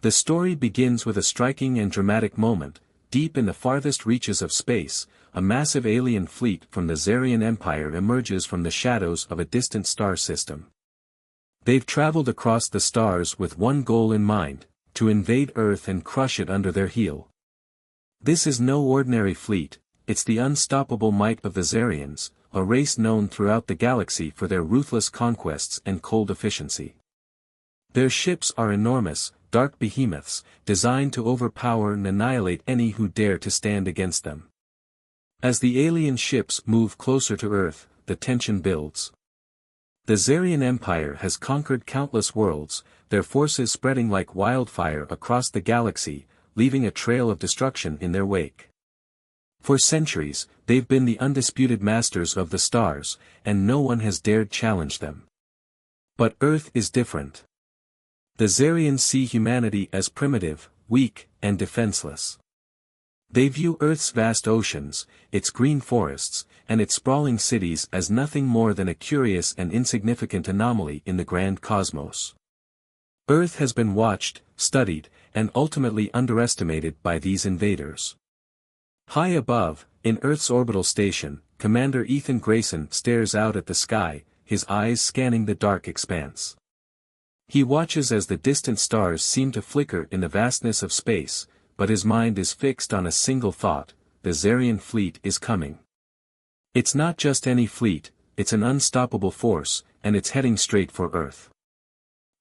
The story begins with a striking and dramatic moment. Deep in the farthest reaches of space, a massive alien fleet from the Zarian Empire emerges from the shadows of a distant star system. They've traveled across the stars with one goal in mind: to invade Earth and crush it under their heel. This is no ordinary fleet, it's the unstoppable might of the Zarians, a race known throughout the galaxy for their ruthless conquests and cold efficiency. Their ships are enormous, dark behemoths, designed to overpower and annihilate any who dare to stand against them. As the alien ships move closer to Earth, the tension builds. The Zarian Empire has conquered countless worlds, their forces spreading like wildfire across the galaxy, leaving a trail of destruction in their wake. For centuries, they've been the undisputed masters of the stars, and no one has dared challenge them. But Earth is different. The Zarians see humanity as primitive, weak, and defenseless. They view Earth's vast oceans, its green forests, and its sprawling cities as nothing more than a curious and insignificant anomaly in the grand cosmos. Earth has been watched, studied, and ultimately underestimated by these invaders. High above, in Earth's orbital station, Commander Ethan Grayson stares out at the sky, his eyes scanning the dark expanse. He watches as the distant stars seem to flicker in the vastness of space, but his mind is fixed on a single thought: the Zarian fleet is coming. It's not just any fleet, it's an unstoppable force, and it's heading straight for Earth.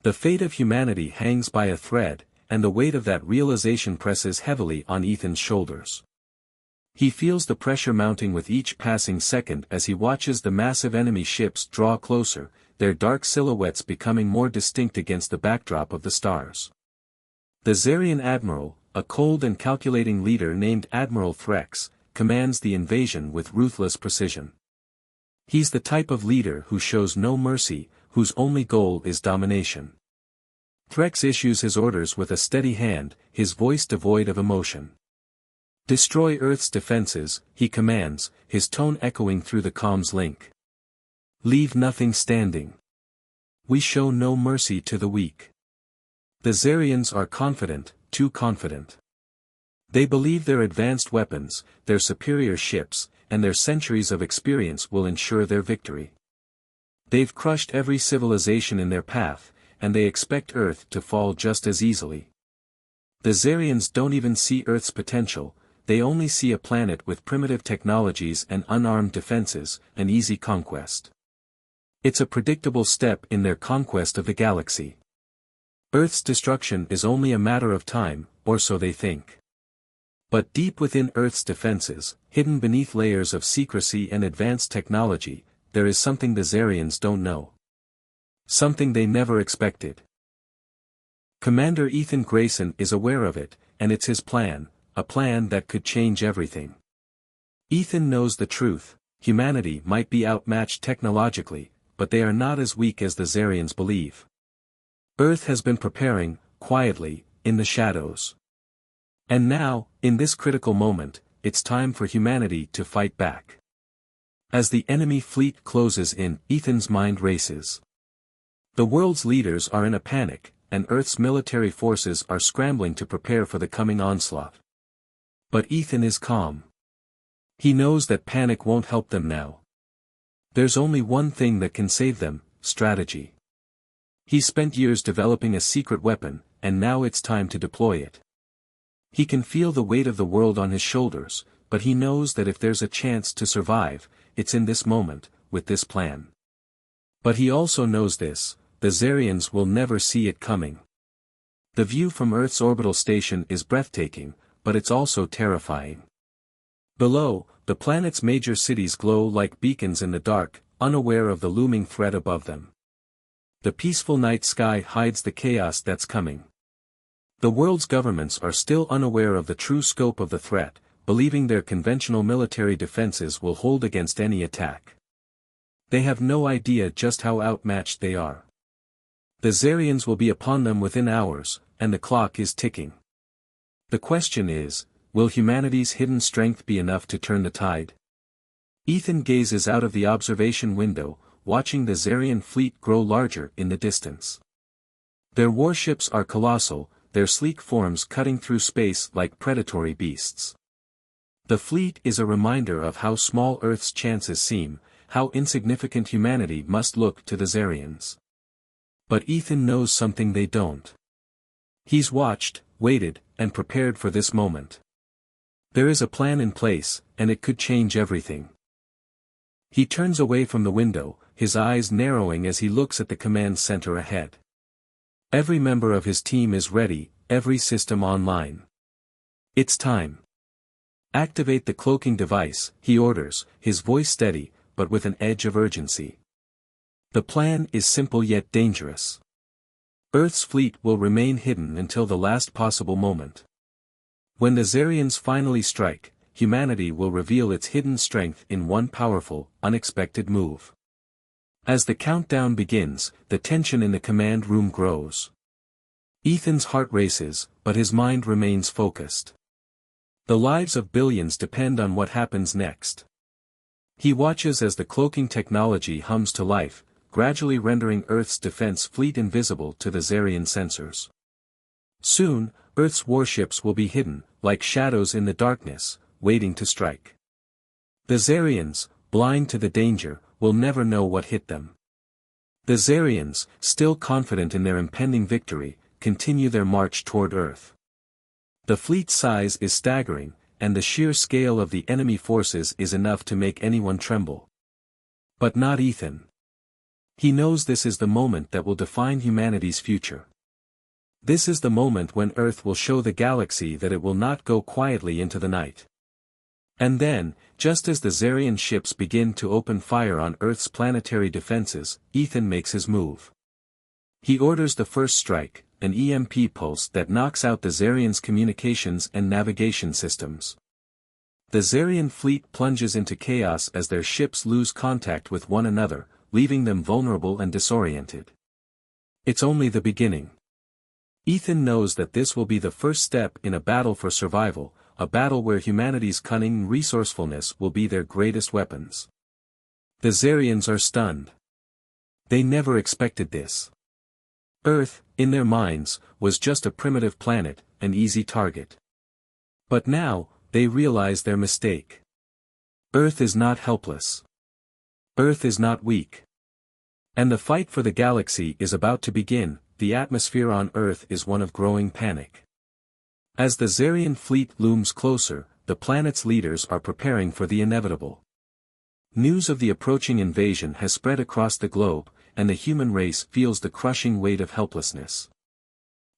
The fate of humanity hangs by a thread, and the weight of that realization presses heavily on Ethan's shoulders. He feels the pressure mounting with each passing second as he watches the massive enemy ships draw closer, their dark silhouettes becoming more distinct against the backdrop of the stars. The Zarian admiral, a cold and calculating leader named Admiral Threx, commands the invasion with ruthless precision. He's the type of leader who shows no mercy, whose only goal is domination. Threx issues his orders with a steady hand, his voice devoid of emotion. "Destroy Earth's defenses," he commands, his tone echoing through the comms link. "Leave nothing standing. We show no mercy to the weak." The Zarians are confident, too confident. They believe their advanced weapons, their superior ships, and their centuries of experience will ensure their victory. They've crushed every civilization in their path, and they expect Earth to fall just as easily. The Zarians don't even see Earth's potential, they only see a planet with primitive technologies and unarmed defenses, an easy conquest. It's a predictable step in their conquest of the galaxy. Earth's destruction is only a matter of time, or so they think. But deep within Earth's defenses, hidden beneath layers of secrecy and advanced technology, there is something the Zarians don't know. Something they never expected. Commander Ethan Grayson is aware of it, and it's his plan, a plan that could change everything. Ethan knows the truth: humanity might be outmatched technologically, but they are not as weak as the Zarians believe. Earth has been preparing, quietly, in the shadows. And now, in this critical moment, it's time for humanity to fight back. As the enemy fleet closes in, Ethan's mind races. The world's leaders are in a panic, and Earth's military forces are scrambling to prepare for the coming onslaught. But Ethan is calm. He knows that panic won't help them now. There's only one thing that can save them: strategy. He's spent years developing a secret weapon, and now it's time to deploy it. He can feel the weight of the world on his shoulders, but he knows that if there's a chance to survive, it's in this moment, with this plan. But he also knows this: the Zarians will never see it coming. The view from Earth's orbital station is breathtaking, but it's also terrifying. Below, the planet's major cities glow like beacons in the dark, unaware of the looming threat above them. The peaceful night sky hides the chaos that's coming. The world's governments are still unaware of the true scope of the threat, believing their conventional military defenses will hold against any attack. They have no idea just how outmatched they are. The Zarians will be upon them within hours, and the clock is ticking. The question is, will humanity's hidden strength be enough to turn the tide? Ethan gazes out of the observation window, watching the Zarian fleet grow larger in the distance. Their warships are colossal, their sleek forms cutting through space like predatory beasts. The fleet is a reminder of how small Earth's chances seem, how insignificant humanity must look to the Zarians. But Ethan knows something they don't. He's watched, waited, and prepared for this moment. There is a plan in place, and it could change everything. He turns away from the window, his eyes narrowing as he looks at the command center ahead. Every member of his team is ready, every system online. It's time. Activate the cloaking device, he orders, his voice steady, but with an edge of urgency. The plan is simple yet dangerous. Earth's fleet will remain hidden until the last possible moment. When the Zarians finally strike, humanity will reveal its hidden strength in one powerful, unexpected move. As the countdown begins, the tension in the command room grows. Ethan's heart races, but his mind remains focused. The lives of billions depend on what happens next. He watches as the cloaking technology hums to life, gradually rendering Earth's defense fleet invisible to the Zarian sensors. Soon, Earth's warships will be hidden, like shadows in the darkness, waiting to strike. The Zarians, blind to the danger, will never know what hit them. The Zarians, still confident in their impending victory, continue their march toward Earth. The fleet's size is staggering, and the sheer scale of the enemy forces is enough to make anyone tremble. But not Ethan. He knows this is the moment that will define humanity's future. This is the moment when Earth will show the galaxy that it will not go quietly into the night. And then, just as the Zarian ships begin to open fire on Earth's planetary defenses, Ethan makes his move. He orders the first strike, an EMP pulse that knocks out the Zarians' communications and navigation systems. The Zarian fleet plunges into chaos as their ships lose contact with one another, leaving them vulnerable and disoriented. It's only the beginning. Ethan knows that this will be the first step in a battle for survival, a battle where humanity's cunning and resourcefulness will be their greatest weapons. The Zarians are stunned. They never expected this. Earth, in their minds, was just a primitive planet, an easy target. But now, they realize their mistake. Earth is not helpless. Earth is not weak. And the fight for the galaxy is about to begin. The atmosphere on Earth is one of growing panic. As the Zarian fleet looms closer, the planet's leaders are preparing for the inevitable. News of the approaching invasion has spread across the globe, and the human race feels the crushing weight of helplessness.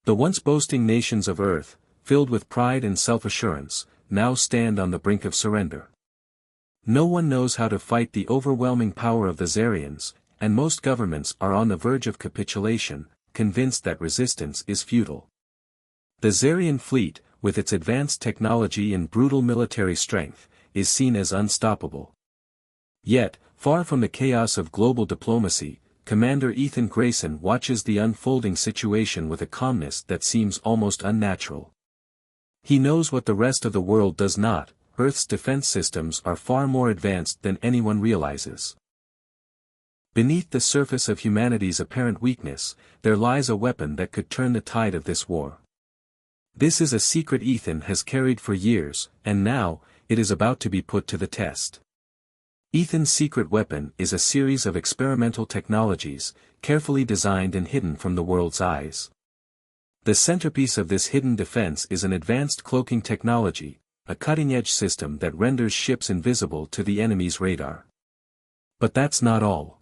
The once boasting nations of Earth, filled with pride and self-assurance, now stand on the brink of surrender. No one knows how to fight the overwhelming power of the Zarians, and most governments are on the verge of capitulation, convinced that resistance is futile. The Zarian fleet, with its advanced technology and brutal military strength, is seen as unstoppable. Yet, far from the chaos of global diplomacy, Commander Ethan Grayson watches the unfolding situation with a calmness that seems almost unnatural. He knows what the rest of the world does not: Earth's defense systems are far more advanced than anyone realizes. Beneath the surface of humanity's apparent weakness, there lies a weapon that could turn the tide of this war. This is a secret Ethan has carried for years, and now, it is about to be put to the test. Ethan's secret weapon is a series of experimental technologies, carefully designed and hidden from the world's eyes. The centerpiece of this hidden defense is an advanced cloaking technology, a cutting-edge system that renders ships invisible to the enemy's radar. But that's not all.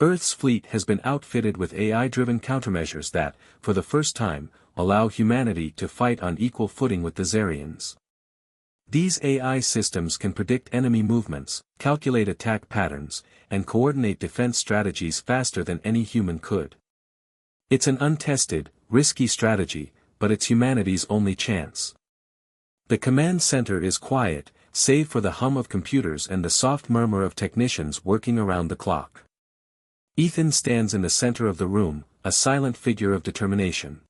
Earth's fleet has been outfitted with AI-driven countermeasures that, for the first time, allow humanity to fight on equal footing with the Zarians. These AI systems can predict enemy movements, calculate attack patterns, and coordinate defense strategies faster than any human could. It's an untested, risky strategy, but it's humanity's only chance. The command center is quiet, save for the hum of computers and the soft murmur of technicians working around the clock. Ethan stands in the center of the room, a silent figure of determination.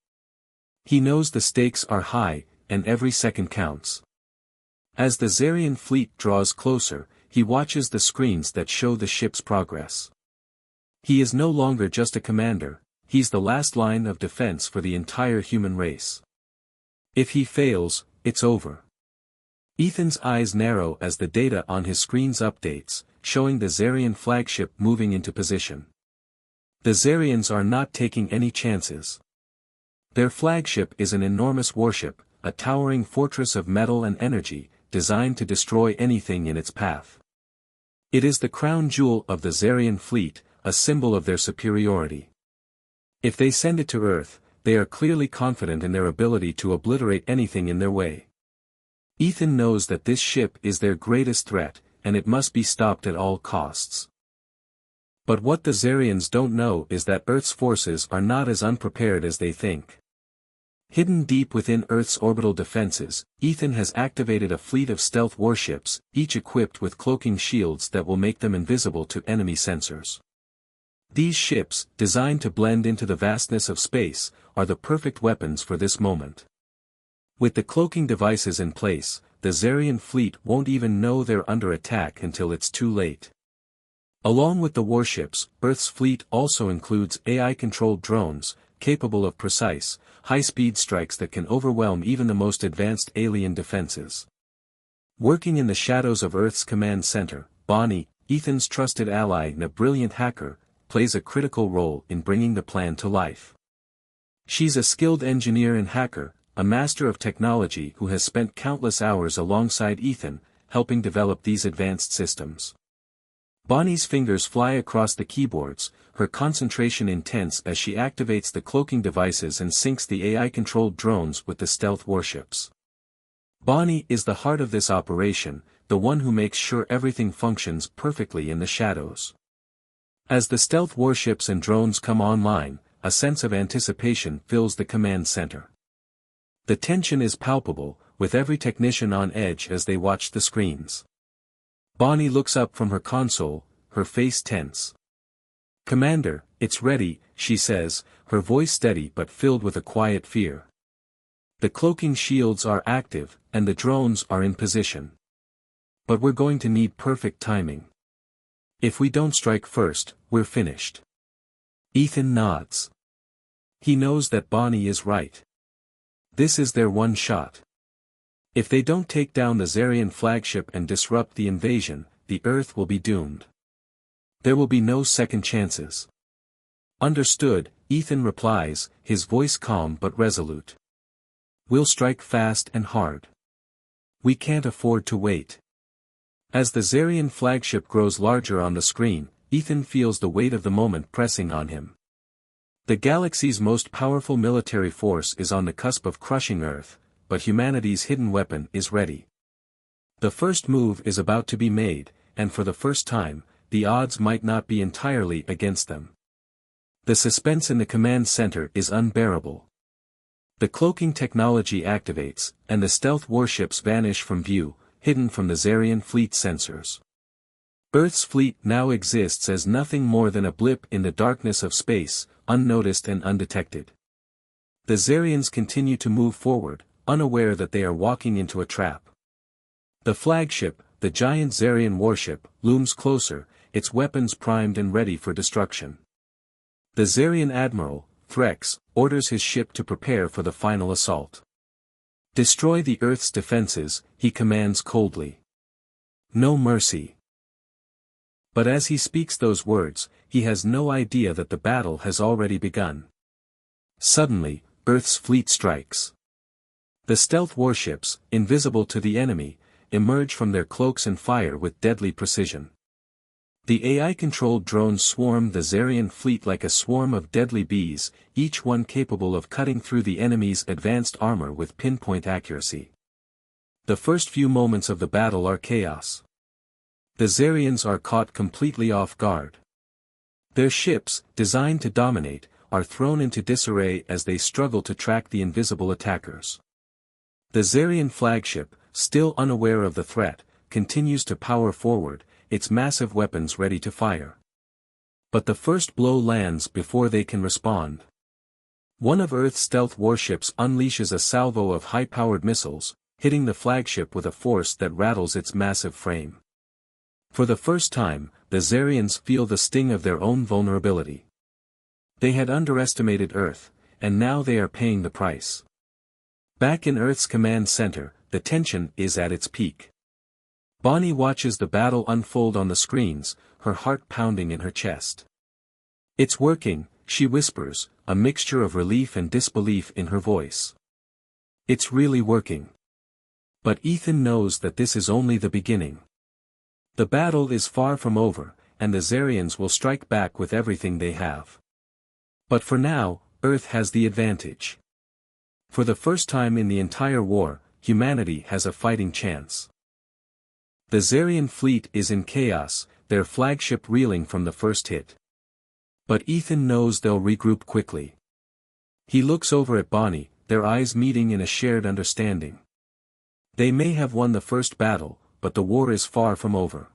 He knows the stakes are high, and every second counts. As the Zarian fleet draws closer, he watches the screens that show the ship's progress. He is no longer just a commander, he's the last line of defense for the entire human race. If he fails, it's over. Ethan's eyes narrow as the data on his screens updates, showing the Zarian flagship moving into position. The Zarians are not taking any chances. Their flagship is an enormous warship, a towering fortress of metal and energy, designed to destroy anything in its path. It is the crown jewel of the Zarian fleet, a symbol of their superiority. If they send it to Earth, they are clearly confident in their ability to obliterate anything in their way. Ethan knows that this ship is their greatest threat, and it must be stopped at all costs. But what the Zarians don't know is that Earth's forces are not as unprepared as they think. Hidden deep within Earth's orbital defenses, Ethan has activated a fleet of stealth warships, each equipped with cloaking shields that will make them invisible to enemy sensors. These ships, designed to blend into the vastness of space, are the perfect weapons for this moment. With the cloaking devices in place, the Zarian fleet won't even know they're under attack until it's too late. Along with the warships, Earth's fleet also includes AI-controlled drones, capable of precise, high-speed strikes that can overwhelm even the most advanced alien defenses. Working in the shadows of Earth's command center, Bonnie, Ethan's trusted ally and a brilliant hacker, plays a critical role in bringing the plan to life. She's a skilled engineer and hacker, a master of technology who has spent countless hours alongside Ethan, helping develop these advanced systems. Bonnie's fingers fly across the keyboards, her concentration intense as she activates the cloaking devices and syncs the AI-controlled drones with the stealth warships. Bonnie is the heart of this operation, the one who makes sure everything functions perfectly in the shadows. As the stealth warships and drones come online, a sense of anticipation fills the command center. The tension is palpable, with every technician on edge as they watch the screens. Bonnie looks up from her console, her face tense. "Commander, it's ready," she says, her voice steady but filled with a quiet fear. The cloaking shields are active, and the drones are in position. But we're going to need perfect timing. If we don't strike first, we're finished. Ethan nods. He knows that Bonnie is right. This is their one shot. If they don't take down the Zarian flagship and disrupt the invasion, the Earth will be doomed. There will be no second chances. Understood, Ethan replies, his voice calm but resolute. We'll strike fast and hard. We can't afford to wait. As the Zarian flagship grows larger on the screen, Ethan feels the weight of the moment pressing on him. The galaxy's most powerful military force is on the cusp of crushing Earth, but humanity's hidden weapon is ready. The first move is about to be made, and for the first time, the odds might not be entirely against them. The suspense in the command center is unbearable. The cloaking technology activates, and the stealth warships vanish from view, hidden from the Zarian fleet sensors. Earth's fleet now exists as nothing more than a blip in the darkness of space, unnoticed and undetected. The Zarians continue to move forward, unaware that they are walking into a trap. The flagship, the giant Zarian warship, looms closer, its weapons primed and ready for destruction. The Zarian admiral, Threx, orders his ship to prepare for the final assault. Destroy the Earth's defenses, he commands coldly. No mercy. But as he speaks those words, he has no idea that the battle has already begun. Suddenly, Earth's fleet strikes. The stealth warships, invisible to the enemy, emerge from their cloaks and fire with deadly precision. The AI-controlled drones swarm the Zarian fleet like a swarm of deadly bees, each one capable of cutting through the enemy's advanced armor with pinpoint accuracy. The first few moments of the battle are chaos. The Zarians are caught completely off guard. Their ships, designed to dominate, are thrown into disarray as they struggle to track the invisible attackers. The Zarian flagship, still unaware of the threat, continues to power forward, its massive weapons ready to fire. But the first blow lands before they can respond. One of Earth's stealth warships unleashes a salvo of high-powered missiles, hitting the flagship with a force that rattles its massive frame. For the first time, the Zarians feel the sting of their own vulnerability. They had underestimated Earth, and now they are paying the price. Back in Earth's command center, the tension is at its peak. Bonnie watches the battle unfold on the screens, her heart pounding in her chest. "It's working," she whispers, a mixture of relief and disbelief in her voice. "It's really working." But Ethan knows that this is only the beginning. The battle is far from over, and the Zarians will strike back with everything they have. But for now, Earth has the advantage. For the first time in the entire war, humanity has a fighting chance. The Zarian fleet is in chaos, their flagship reeling from the first hit. But Ethan knows they'll regroup quickly. He looks over at Bonnie, their eyes meeting in a shared understanding. They may have won the first battle, but the war is far from over.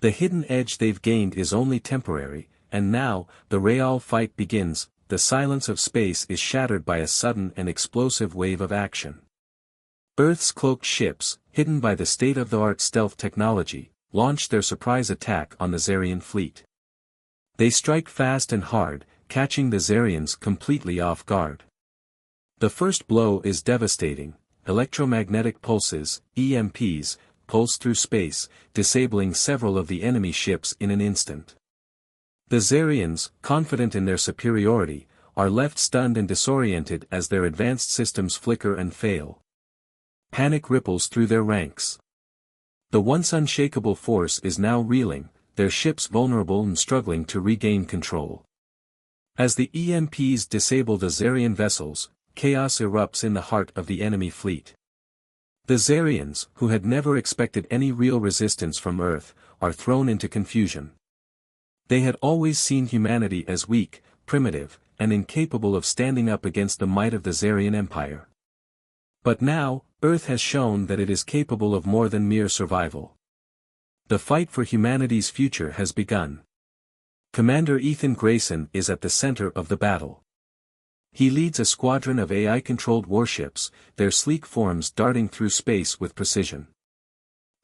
The hidden edge they've gained is only temporary, and now, the real fight begins. The silence of space is shattered by a sudden and explosive wave of action. Earth's cloaked ships, hidden by the state-of-the-art stealth technology, launch their surprise attack on the Zarian fleet. They strike fast and hard, catching the Zarians completely off guard. The first blow is devastating. Electromagnetic pulses, EMPs, pulse through space, disabling several of the enemy ships in an instant. The Zarians, confident in their superiority, are left stunned and disoriented as their advanced systems flicker and fail. Panic ripples through their ranks. The once unshakable force is now reeling, their ships vulnerable and struggling to regain control. As the EMPs disable the Zarian vessels, chaos erupts in the heart of the enemy fleet. The Zarians, who had never expected any real resistance from Earth, are thrown into confusion. They had always seen humanity as weak, primitive, and incapable of standing up against the might of the Zarian Empire. But now, Earth has shown that it is capable of more than mere survival. The fight for humanity's future has begun. Commander Ethan Grayson is at the center of the battle. He leads a squadron of AI-controlled warships, their sleek forms darting through space with precision.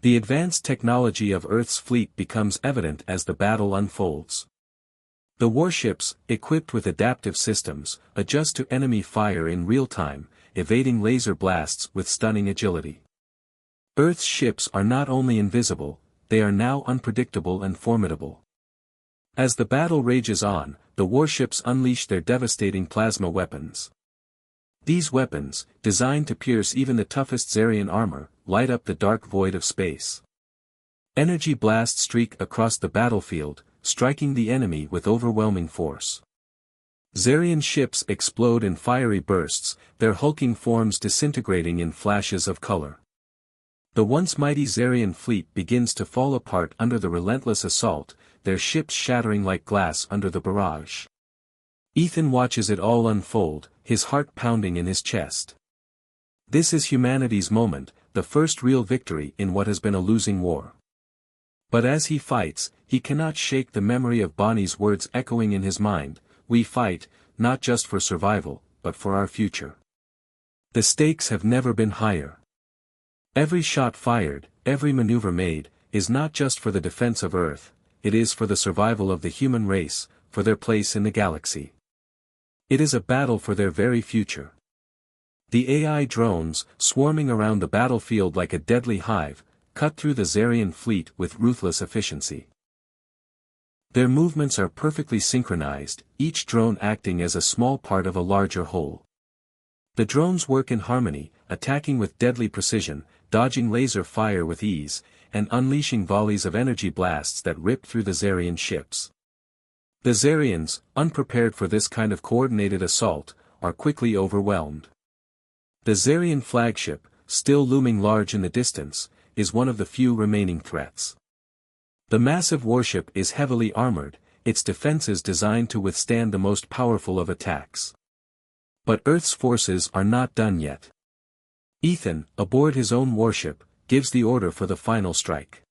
The advanced technology of Earth's fleet becomes evident as the battle unfolds. The warships, equipped with adaptive systems, adjust to enemy fire in real time, evading laser blasts with stunning agility. Earth's ships are not only invisible, they are now unpredictable and formidable. As the battle rages on, the warships unleash their devastating plasma weapons. These weapons, designed to pierce even the toughest Zarian armor, light up the dark void of space. Energy blasts streak across the battlefield, striking the enemy with overwhelming force. Zarian ships explode in fiery bursts, their hulking forms disintegrating in flashes of color. The once mighty Zarian fleet begins to fall apart under the relentless assault, their ships shattering like glass under the barrage. Ethan watches it all unfold, his heart pounding in his chest. This is humanity's moment, the first real victory in what has been a losing war. But as he fights, he cannot shake the memory of Bonnie's words echoing in his mind: "We fight, not just for survival, but for our future." The stakes have never been higher. Every shot fired, every maneuver made, is not just for the defense of Earth, it is for the survival of the human race, for their place in the galaxy. It is a battle for their very future. The AI drones, swarming around the battlefield like a deadly hive, cut through the Zarian fleet with ruthless efficiency. Their movements are perfectly synchronized, each drone acting as a small part of a larger whole. The drones work in harmony, attacking with deadly precision, dodging laser fire with ease, and unleashing volleys of energy blasts that rip through the Zarian ships. The Zarians, unprepared for this kind of coordinated assault, are quickly overwhelmed. The Zarian flagship, still looming large in the distance, is one of the few remaining threats. The massive warship is heavily armored, its defenses designed to withstand the most powerful of attacks. But Earth's forces are not done yet. Ethan, aboard his own warship, gives the order for the final strike.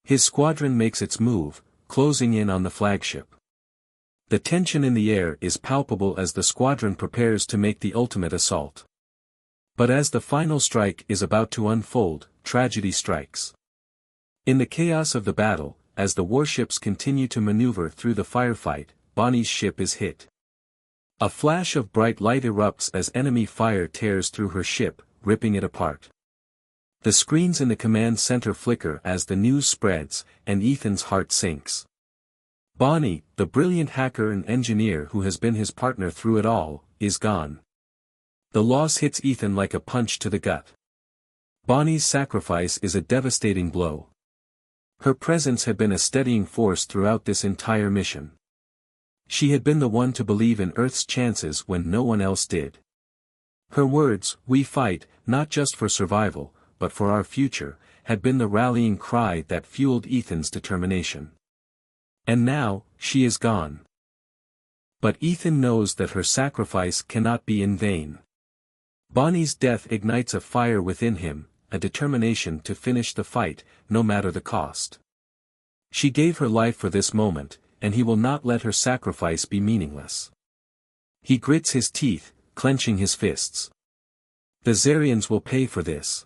His squadron makes its move, closing in on the flagship. The tension in the air is palpable as the squadron prepares to make the ultimate assault. But as the final strike is about to unfold, tragedy strikes. In the chaos of the battle, as the warships continue to maneuver through the firefight, Bonnie's ship is hit. A flash of bright light erupts as enemy fire tears through her ship, ripping it apart. The screens in the command center flicker as the news spreads, and Ethan's heart sinks. Bonnie, the brilliant hacker and engineer who has been his partner through it all, is gone. The loss hits Ethan like a punch to the gut. Bonnie's sacrifice is a devastating blow. Her presence had been a steadying force throughout this entire mission. She had been the one to believe in Earth's chances when no one else did. Her words, "We fight, not just for survival, but for our future," had been the rallying cry that fueled Ethan's determination. And now, she is gone. But Ethan knows that her sacrifice cannot be in vain. Bonnie's death ignites a fire within him, a determination to finish the fight, no matter the cost. She gave her life for this moment, and he will not let her sacrifice be meaningless. He grits his teeth, clenching his fists. The Zarians will pay for this.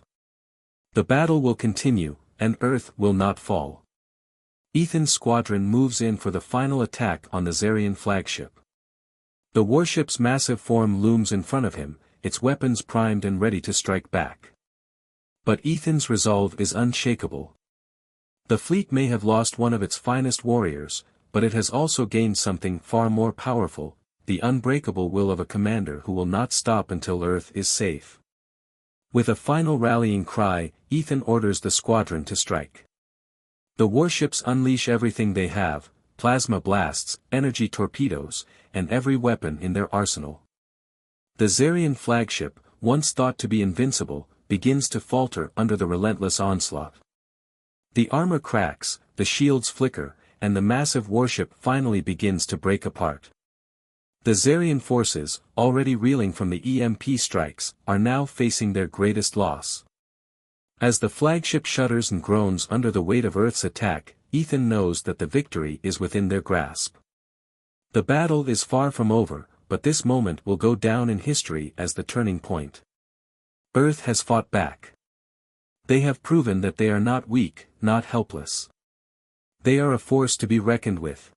The battle will continue, and Earth will not fall. Ethan's squadron moves in for the final attack on the Zarian flagship. The warship's massive form looms in front of him, its weapons primed and ready to strike back. But Ethan's resolve is unshakable. The fleet may have lost one of its finest warriors, but it has also gained something far more powerful, the unbreakable will of a commander who will not stop until Earth is safe. With a final rallying cry, Ethan orders the squadron to strike. The warships unleash everything they have, plasma blasts, energy torpedoes, and every weapon in their arsenal. The Zarian flagship, once thought to be invincible, begins to falter under the relentless onslaught. The armor cracks, the shields flicker, and the massive warship finally begins to break apart. The Zarian forces, already reeling from the EMP strikes, are now facing their greatest loss. As the flagship shudders and groans under the weight of Earth's attack, Ethan knows that the victory is within their grasp. The battle is far from over, but this moment will go down in history as the turning point. Earth has fought back. They have proven that they are not weak, not helpless. They are a force to be reckoned with.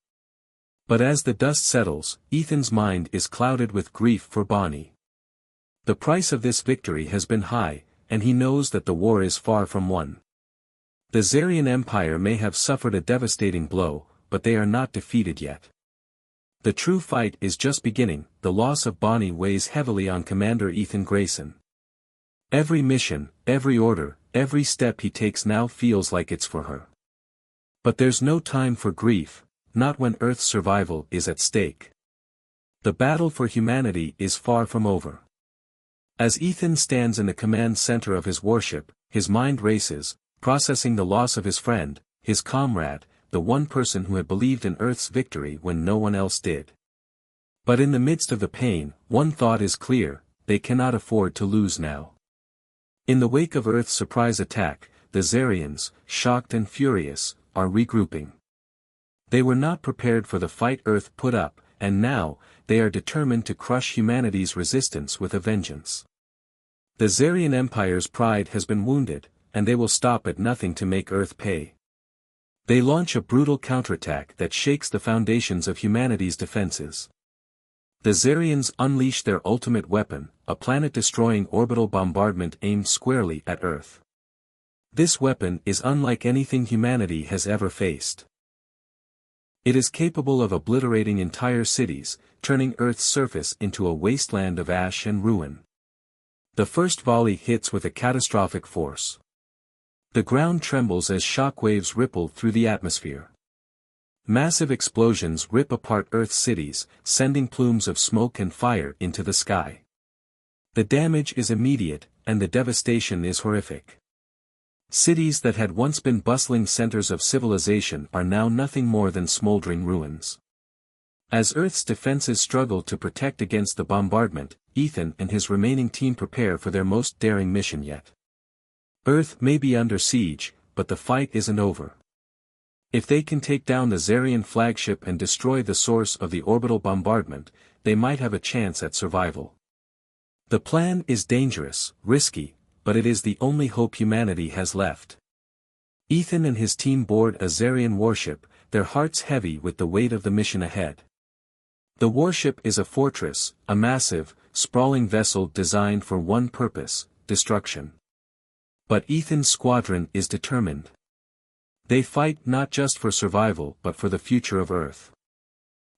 But as the dust settles, Ethan's mind is clouded with grief for Bonnie. The price of this victory has been high, and he knows that the war is far from won. The Zarian Empire may have suffered a devastating blow, but they are not defeated yet. The true fight is just beginning. The loss of Bonnie weighs heavily on Commander Ethan Grayson. Every mission, every order, every step he takes now feels like it's for her. But there's no time for grief, not when Earth's survival is at stake. The battle for humanity is far from over. As Ethan stands in the command center of his warship, his mind races, processing the loss of his friend, his comrade, the one person who had believed in Earth's victory when no one else did. But in the midst of the pain, one thought is clear: they cannot afford to lose now. In the wake of Earth's surprise attack, the Zarians, shocked and furious, are regrouping. They were not prepared for the fight Earth put up, and now, they are determined to crush humanity's resistance with a vengeance. The Zarian Empire's pride has been wounded, and they will stop at nothing to make Earth pay. They launch a brutal counterattack that shakes the foundations of humanity's defenses. The Zarians unleash their ultimate weapon, a planet-destroying orbital bombardment aimed squarely at Earth. This weapon is unlike anything humanity has ever faced. It is capable of obliterating entire cities, turning Earth's surface into a wasteland of ash and ruin. The first volley hits with a catastrophic force. The ground trembles as shockwaves ripple through the atmosphere. Massive explosions rip apart Earth's cities, sending plumes of smoke and fire into the sky. The damage is immediate, and the devastation is horrific. Cities that had once been bustling centers of civilization are now nothing more than smoldering ruins. As Earth's defenses struggle to protect against the bombardment, Ethan and his remaining team prepare for their most daring mission yet. Earth may be under siege, but the fight isn't over. If they can take down the Zarian flagship and destroy the source of the orbital bombardment, they might have a chance at survival. The plan is dangerous, risky, but it is the only hope humanity has left. Ethan and his team board a Zarian warship, their hearts heavy with the weight of the mission ahead. The warship is a fortress, a massive, sprawling vessel designed for one purpose, destruction. But Ethan's squadron is determined. They fight not just for survival but for the future of Earth.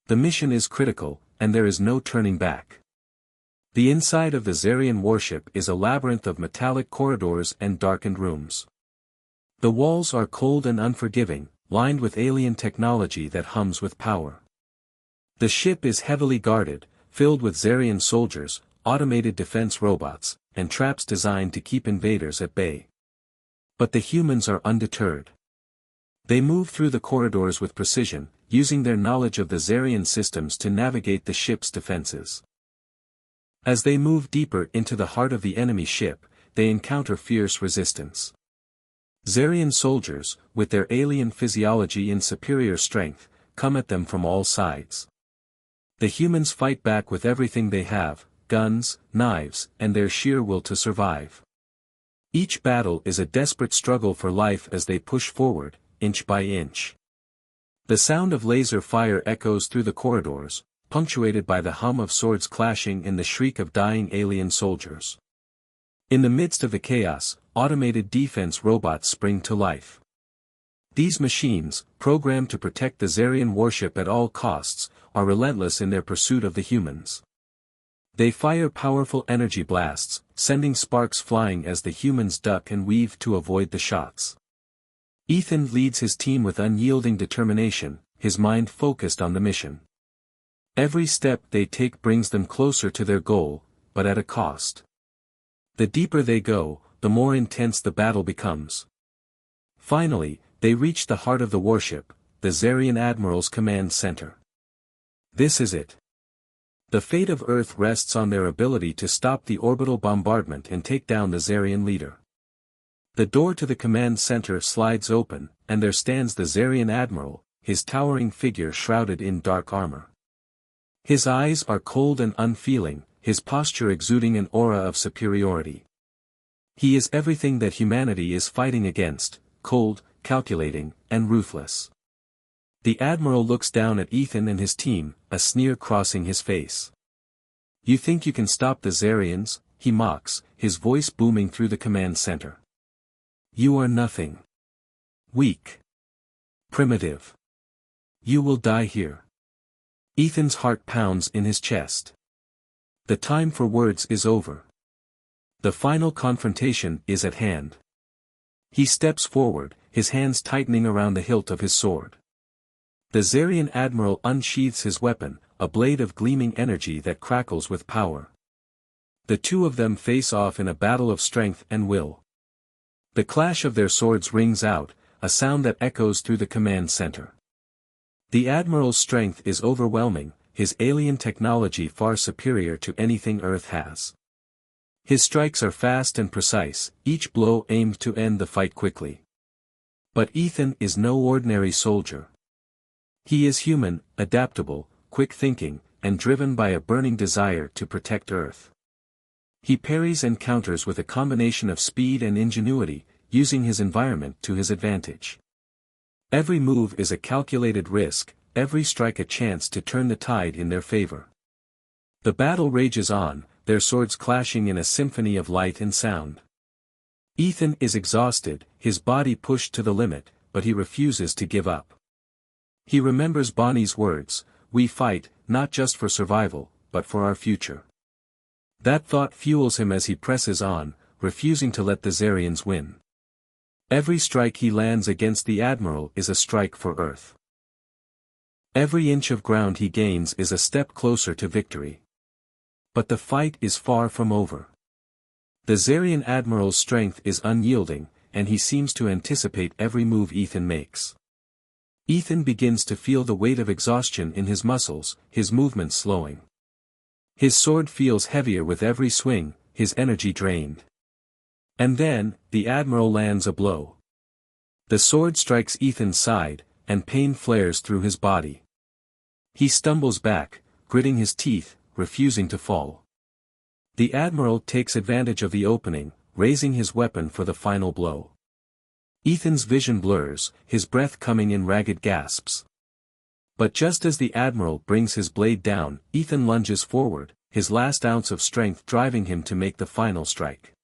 The mission is critical, and there is no turning back. The inside of the Zarian warship is a labyrinth of metallic corridors and darkened rooms. The walls are cold and unforgiving, lined with alien technology that hums with power. The ship is heavily guarded, filled with Zarian soldiers, automated defense robots, and traps designed to keep invaders at bay. But the humans are undeterred. They move through the corridors with precision, using their knowledge of the Zarian systems to navigate the ship's defenses. As they move deeper into the heart of the enemy ship, they encounter fierce resistance. Zarian soldiers, with their alien physiology and superior strength, come at them from all sides. The humans fight back with everything they have, guns, knives, and their sheer will to survive. Each battle is a desperate struggle for life as they push forward, inch by inch. The sound of laser fire echoes through the corridors, punctuated by the hum of swords clashing and the shriek of dying alien soldiers. In the midst of the chaos, automated defense robots spring to life. These machines, programmed to protect the Zarian warship at all costs, are relentless in their pursuit of the humans. They fire powerful energy blasts, sending sparks flying as the humans duck and weave to avoid the shots. Ethan leads his team with unyielding determination, his mind focused on the mission. Every step they take brings them closer to their goal, but at a cost. The deeper they go, the more intense the battle becomes. Finally, they reach the heart of the warship, the Zarian Admiral's command center. This is it. The fate of Earth rests on their ability to stop the orbital bombardment and take down the Zarian leader. The door to the command center slides open, and there stands the Zarian Admiral, his towering figure shrouded in dark armor. His eyes are cold and unfeeling, his posture exuding an aura of superiority. He is everything that humanity is fighting against, cold, calculating, and ruthless. The Admiral looks down at Ethan and his team, a sneer crossing his face. "You think you can stop the Zarians?" he mocks, his voice booming through the command center. "You are nothing. Weak. Primitive. You will die here." Ethan's heart pounds in his chest. The time for words is over. The final confrontation is at hand. He steps forward, his hands tightening around the hilt of his sword. The Zarian Admiral unsheathes his weapon, a blade of gleaming energy that crackles with power. The two of them face off in a battle of strength and will. The clash of their swords rings out, a sound that echoes through the command center. The Admiral's strength is overwhelming, his alien technology far superior to anything Earth has. His strikes are fast and precise, each blow aimed to end the fight quickly. But Ethan is no ordinary soldier. He is human, adaptable, quick-thinking, and driven by a burning desire to protect Earth. He parries and counters with a combination of speed and ingenuity, using his environment to his advantage. Every move is a calculated risk, every strike a chance to turn the tide in their favor. The battle rages on, their swords clashing in a symphony of light and sound. Ethan is exhausted, his body pushed to the limit, but he refuses to give up. He remembers Bonnie's words, "We fight, not just for survival, but for our future." That thought fuels him as he presses on, refusing to let the Zarians win. Every strike he lands against the Admiral is a strike for Earth. Every inch of ground he gains is a step closer to victory. But the fight is far from over. The Zarian Admiral's strength is unyielding, and he seems to anticipate every move Ethan makes. Ethan begins to feel the weight of exhaustion in his muscles, his movements slowing. His sword feels heavier with every swing, his energy drained. And then, the Admiral lands a blow. The sword strikes Ethan's side, and pain flares through his body. He stumbles back, gritting his teeth, refusing to fall. The Admiral takes advantage of the opening, raising his weapon for the final blow. Ethan's vision blurs, his breath coming in ragged gasps. But just as the Admiral brings his blade down, Ethan lunges forward, his last ounce of strength driving him to make the final strike.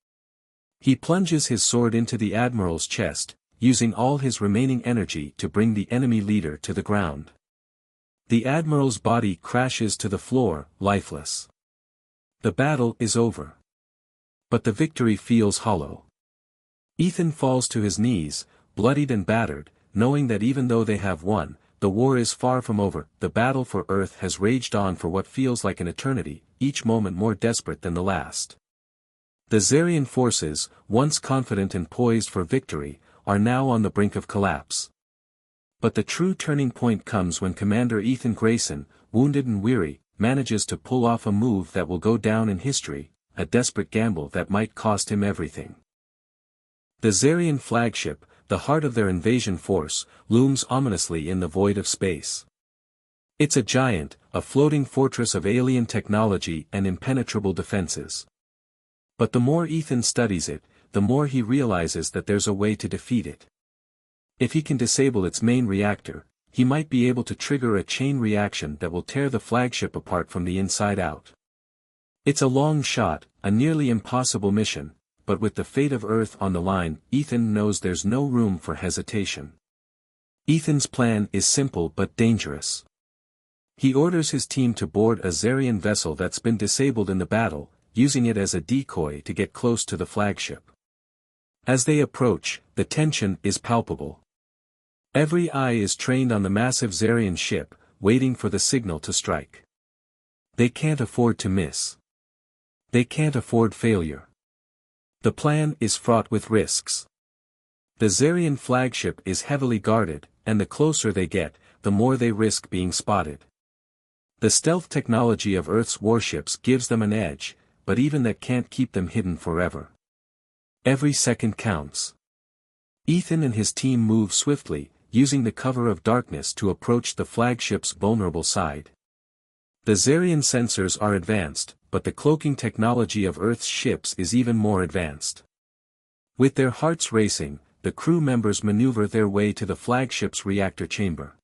He plunges his sword into the Admiral's chest, using all his remaining energy to bring the enemy leader to the ground. The Admiral's body crashes to the floor, lifeless. The battle is over. But the victory feels hollow. Ethan falls to his knees, bloodied and battered, knowing that even though they have won, the war is far from over. The battle for Earth has raged on for what feels like an eternity, each moment more desperate than the last. The Zarian forces, once confident and poised for victory, are now on the brink of collapse. But the true turning point comes when Commander Ethan Grayson, wounded and weary, manages to pull off a move that will go down in history, a desperate gamble that might cost him everything. The Zarian flagship, the heart of their invasion force, looms ominously in the void of space. It's a giant, a floating fortress of alien technology and impenetrable defenses. But the more Ethan studies it, the more he realizes that there's a way to defeat it. If he can disable its main reactor, he might be able to trigger a chain reaction that will tear the flagship apart from the inside out. It's a long shot, a nearly impossible mission, but with the fate of Earth on the line, Ethan knows there's no room for hesitation. Ethan's plan is simple but dangerous. He orders his team to board a Zarian vessel that's been disabled in the battle, using it as a decoy to get close to the flagship. As they approach, the tension is palpable. Every eye is trained on the massive Zarian ship, waiting for the signal to strike. They can't afford to miss. They can't afford failure. The plan is fraught with risks. The Zarian flagship is heavily guarded, and the closer they get, the more they risk being spotted. The stealth technology of Earth's warships gives them an edge, but even that can't keep them hidden forever. Every second counts. Ethan and his team move swiftly, using the cover of darkness to approach the flagship's vulnerable side. The Zarian sensors are advanced, but the cloaking technology of Earth's ships is even more advanced. With their hearts racing, the crew members maneuver their way to the flagship's reactor chamber.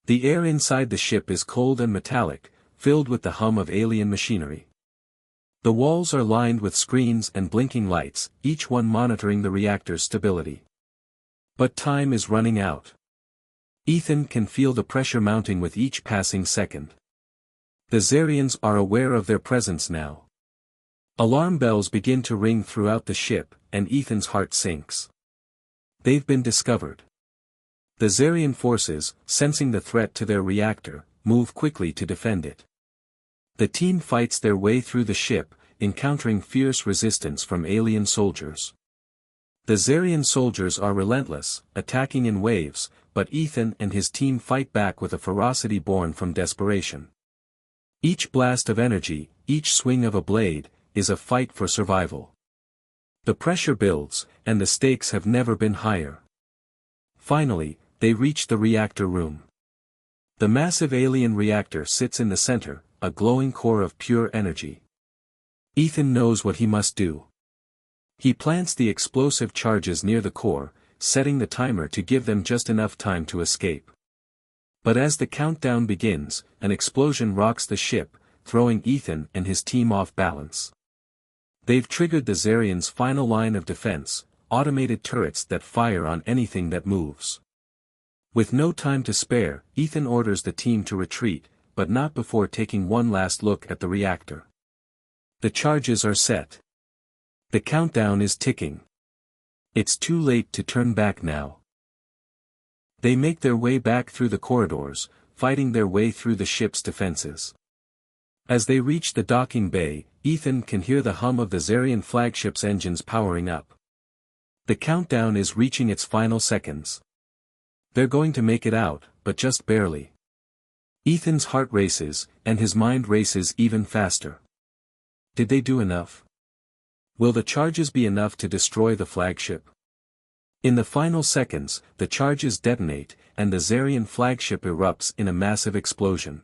The air inside the ship is cold and metallic, filled with the hum of alien machinery. The walls are lined with screens and blinking lights, each one monitoring the reactor's stability. But time is running out. Ethan can feel the pressure mounting with each passing second. The Zarians are aware of their presence now. Alarm bells begin to ring throughout the ship, and Ethan's heart sinks. They've been discovered. The Zarian forces, sensing the threat to their reactor, move quickly to defend it. The team fights their way through the ship, encountering fierce resistance from alien soldiers. The Zarian soldiers are relentless, attacking in waves, but Ethan and his team fight back with a ferocity born from desperation. Each blast of energy, each swing of a blade, is a fight for survival. The pressure builds, and the stakes have never been higher. Finally, they reach the reactor room. The massive alien reactor sits in the center, a glowing core of pure energy. Ethan knows what he must do. He plants the explosive charges near the core, setting the timer to give them just enough time to escape. But as the countdown begins, an explosion rocks the ship, throwing Ethan and his team off balance. They've triggered the Zarians' final line of defense, automated turrets that fire on anything that moves. With no time to spare, Ethan orders the team to retreat, but not before taking one last look at the reactor. The charges are set. The countdown is ticking. It's too late to turn back now. They make their way back through the corridors, fighting their way through the ship's defenses. As they reach the docking bay, Ethan can hear the hum of the Zarian flagship's engines powering up. The countdown is reaching its final seconds. They're going to make it out, but just barely. Ethan's heart races, and his mind races even faster. Did they do enough? Will the charges be enough to destroy the flagship? In the final seconds, the charges detonate, and the Zarian flagship erupts in a massive explosion.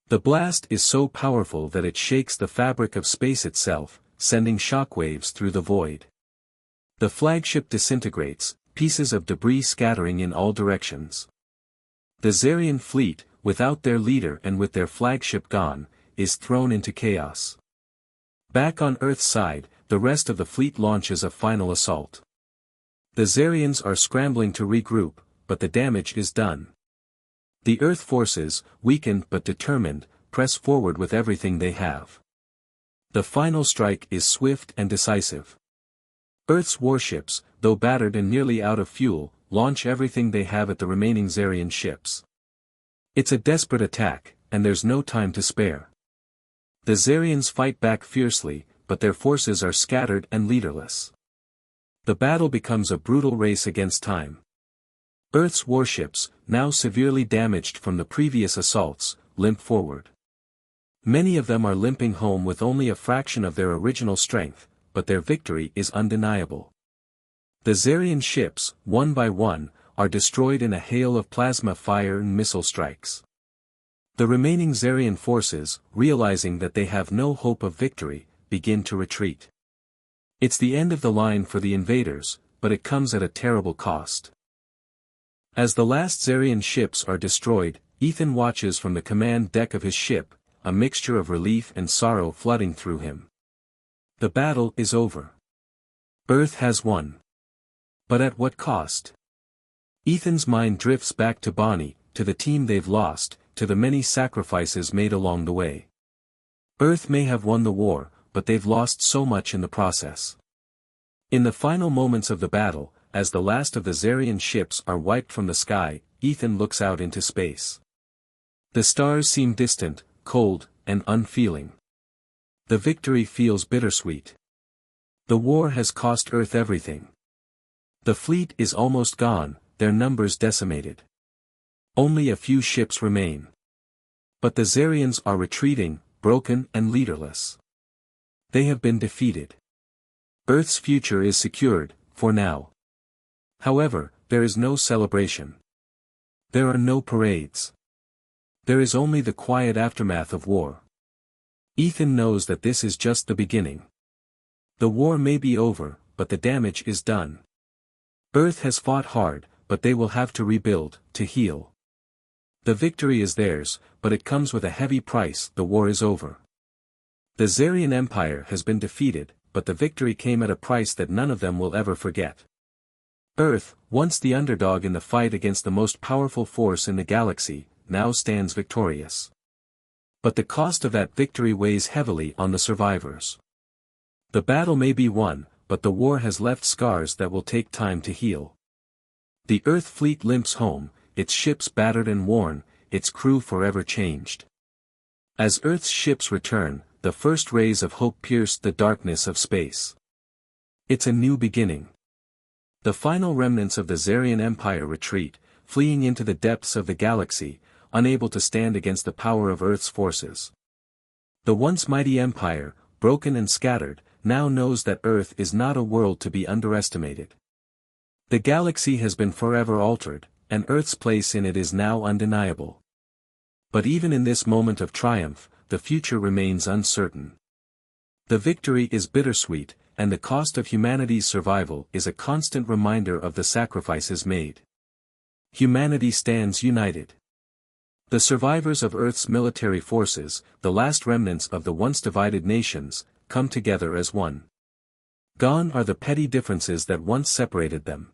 The blast is so powerful that it shakes the fabric of space itself, sending shockwaves through the void. The flagship disintegrates, pieces of debris scattering in all directions. The Zarian fleet, without their leader and with their flagship gone, is thrown into chaos. Back on Earth's side, the rest of the fleet launches a final assault. The Zarians are scrambling to regroup, but the damage is done. The Earth forces, weakened but determined, press forward with everything they have. The final strike is swift and decisive. Earth's warships, though battered and nearly out of fuel, launch everything they have at the remaining Zarian ships. It's a desperate attack, and there's no time to spare. The Zarians fight back fiercely, but their forces are scattered and leaderless. The battle becomes a brutal race against time. Earth's warships, now severely damaged from the previous assaults, limp forward. Many of them are limping home with only a fraction of their original strength, but their victory is undeniable. The Zarian ships, one by one, are destroyed in a hail of plasma fire and missile strikes. The remaining Zarian forces, realizing that they have no hope of victory, begin to retreat. It's the end of the line for the invaders, but it comes at a terrible cost. As the last Zarian ships are destroyed, Ethan watches from the command deck of his ship, a mixture of relief and sorrow flooding through him. The battle is over. Earth has won. But at what cost? Ethan's mind drifts back to Bonnie, to the team they've lost, to the many sacrifices made along the way. Earth may have won the war, but they've lost so much in the process. In the final moments of the battle, as the last of the Zarian ships are wiped from the sky, Ethan looks out into space. The stars seem distant, cold, and unfeeling. The victory feels bittersweet. The war has cost Earth everything. The fleet is almost gone, their numbers decimated. Only a few ships remain. But the Zarians are retreating, broken and leaderless. They have been defeated. Earth's future is secured, for now. However, there is no celebration. There are no parades. There is only the quiet aftermath of war. Ethan knows that this is just the beginning. The war may be over, but the damage is done. Earth has fought hard, but they will have to rebuild, to heal. The victory is theirs, but it comes with a heavy price. The war is over. The Zarian Empire has been defeated, but the victory came at a price that none of them will ever forget. Earth, once the underdog in the fight against the most powerful force in the galaxy, now stands victorious. But the cost of that victory weighs heavily on the survivors. The battle may be won, but the war has left scars that will take time to heal. The Earth fleet limps home, its ships battered and worn, its crew forever changed. As Earth's ships return, the first rays of hope pierce the darkness of space. It's a new beginning. The final remnants of the Zarian Empire retreat, fleeing into the depths of the galaxy, unable to stand against the power of Earth's forces. The once mighty empire, broken and scattered, now knows that Earth is not a world to be underestimated. The galaxy has been forever altered, and Earth's place in it is now undeniable. But even in this moment of triumph, the future remains uncertain. The victory is bittersweet, and the cost of humanity's survival is a constant reminder of the sacrifices made. Humanity stands united. The survivors of Earth's military forces, the last remnants of the once divided nations, come together as one. Gone are the petty differences that once separated them.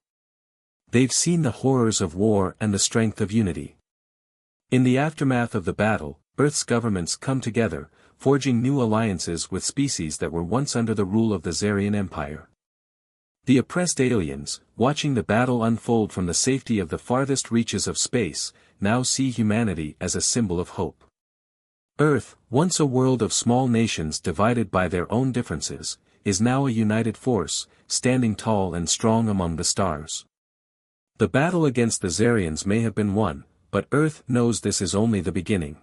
They've seen the horrors of war and the strength of unity. In the aftermath of the battle, Earth's governments come together, forging new alliances with species that were once under the rule of the Zarian Empire. The oppressed aliens, watching the battle unfold from the safety of the farthest reaches of space, now see humanity as a symbol of hope. Earth, once a world of small nations divided by their own differences, is now a united force, standing tall and strong among the stars. The battle against the Zarians may have been won, but Earth knows this is only the beginning.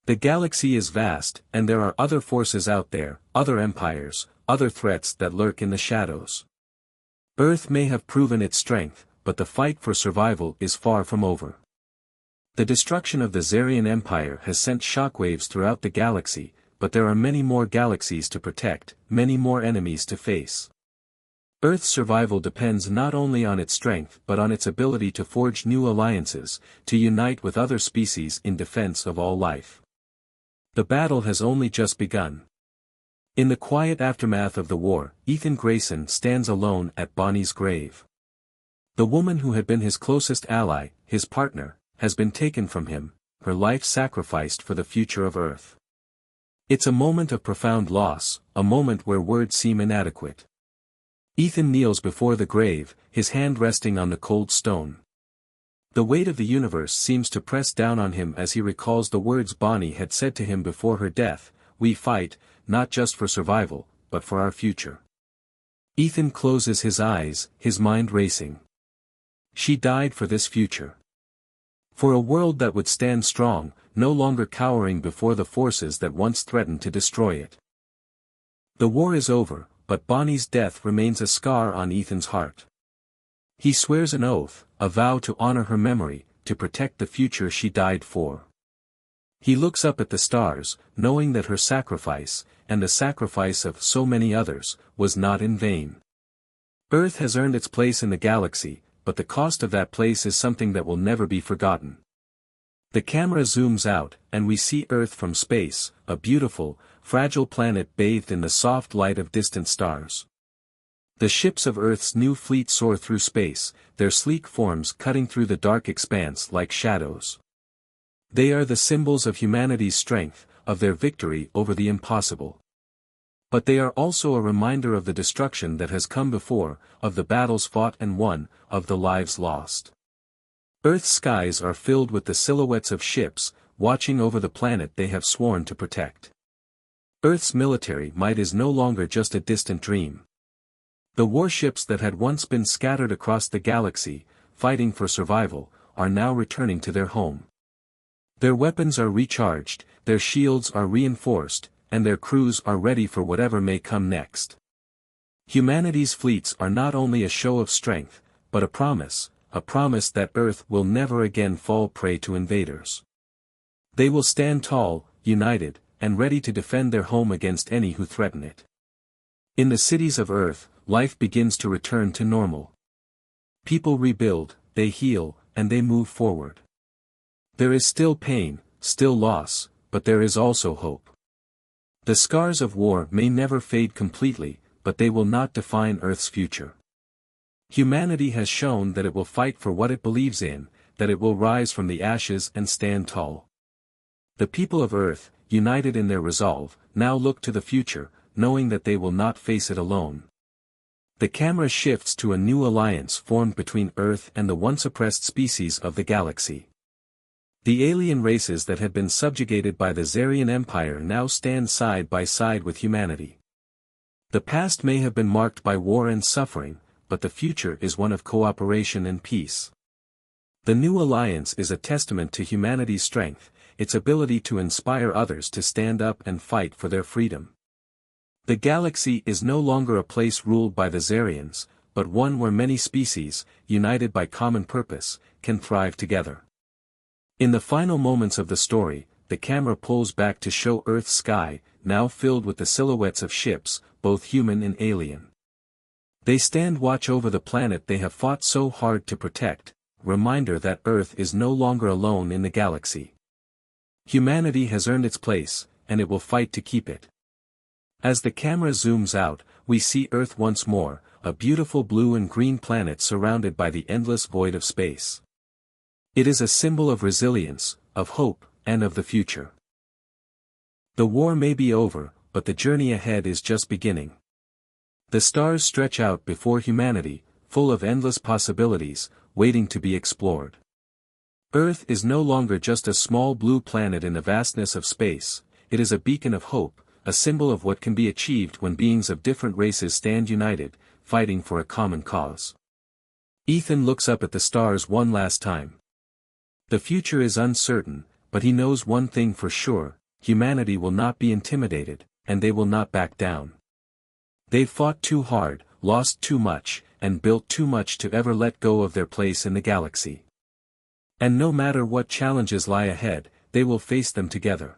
The galaxy is vast, and there are other forces out there, other empires, other threats that lurk in the shadows. Earth may have proven its strength, but the fight for survival is far from over. The destruction of the Zarian Empire has sent shockwaves throughout the galaxy, but there are many more galaxies to protect, many more enemies to face. Earth's survival depends not only on its strength but on its ability to forge new alliances, to unite with other species in defense of all life. The battle has only just begun. In the quiet aftermath of the war, Ethan Grayson stands alone at Bonnie's grave. The woman who had been his closest ally, his partner, has been taken from him, her life sacrificed for the future of Earth. It's a moment of profound loss, a moment where words seem inadequate. Ethan kneels before the grave, his hand resting on the cold stone. The weight of the universe seems to press down on him as he recalls the words Bonnie had said to him before her death: "We fight, not just for survival, but for our future." Ethan closes his eyes, his mind racing. She died for this future. For a world that would stand strong, no longer cowering before the forces that once threatened to destroy it. The war is over, but Bonnie's death remains a scar on Ethan's heart. He swears an oath, a vow to honor her memory, to protect the future she died for. He looks up at the stars, knowing that her sacrifice, and the sacrifice of so many others, was not in vain. Earth has earned its place in the galaxy, but the cost of that place is something that will never be forgotten. The camera zooms out, and we see Earth from space, a beautiful, fragile planet bathed in the soft light of distant stars. The ships of Earth's new fleet soar through space, their sleek forms cutting through the dark expanse like shadows. They are the symbols of humanity's strength, of their victory over the impossible. But they are also a reminder of the destruction that has come before, of the battles fought and won, of the lives lost. Earth's skies are filled with the silhouettes of ships, watching over the planet they have sworn to protect. Earth's military might is no longer just a distant dream. The warships that had once been scattered across the galaxy, fighting for survival, are now returning to their home. Their weapons are recharged, their shields are reinforced, and their crews are ready for whatever may come next. Humanity's fleets are not only a show of strength, but a promise that Earth will never again fall prey to invaders. They will stand tall, united, and ready to defend their home against any who threaten it. In the cities of Earth, life begins to return to normal. People rebuild, they heal, and they move forward. There is still pain, still loss, but there is also hope. The scars of war may never fade completely, but they will not define Earth's future. Humanity has shown that it will fight for what it believes in, that it will rise from the ashes and stand tall. The people of Earth, united in their resolve, now look to the future, knowing that they will not face it alone. The camera shifts to a new alliance formed between Earth and the once oppressed species of the galaxy. The alien races that had been subjugated by the Zarian Empire now stand side by side with humanity. The past may have been marked by war and suffering, but the future is one of cooperation and peace. The new alliance is a testament to humanity's strength, its ability to inspire others to stand up and fight for their freedom. The galaxy is no longer a place ruled by the Zarians, but one where many species, united by common purpose, can thrive together. In the final moments of the story, the camera pulls back to show Earth's sky, now filled with the silhouettes of ships, both human and alien. They stand watch over the planet they have fought so hard to protect, a reminder that Earth is no longer alone in the galaxy. Humanity has earned its place, and it will fight to keep it. As the camera zooms out, we see Earth once more, a beautiful blue and green planet surrounded by the endless void of space. It is a symbol of resilience, of hope, and of the future. The war may be over, but the journey ahead is just beginning. The stars stretch out before humanity, full of endless possibilities, waiting to be explored. Earth is no longer just a small blue planet in the vastness of space, it is a beacon of hope, a symbol of what can be achieved when beings of different races stand united, fighting for a common cause. Ethan looks up at the stars one last time. The future is uncertain, but he knows one thing for sure: humanity will not be intimidated, and they will not back down. They've fought too hard, lost too much, and built too much to ever let go of their place in the galaxy. And no matter what challenges lie ahead, they will face them together.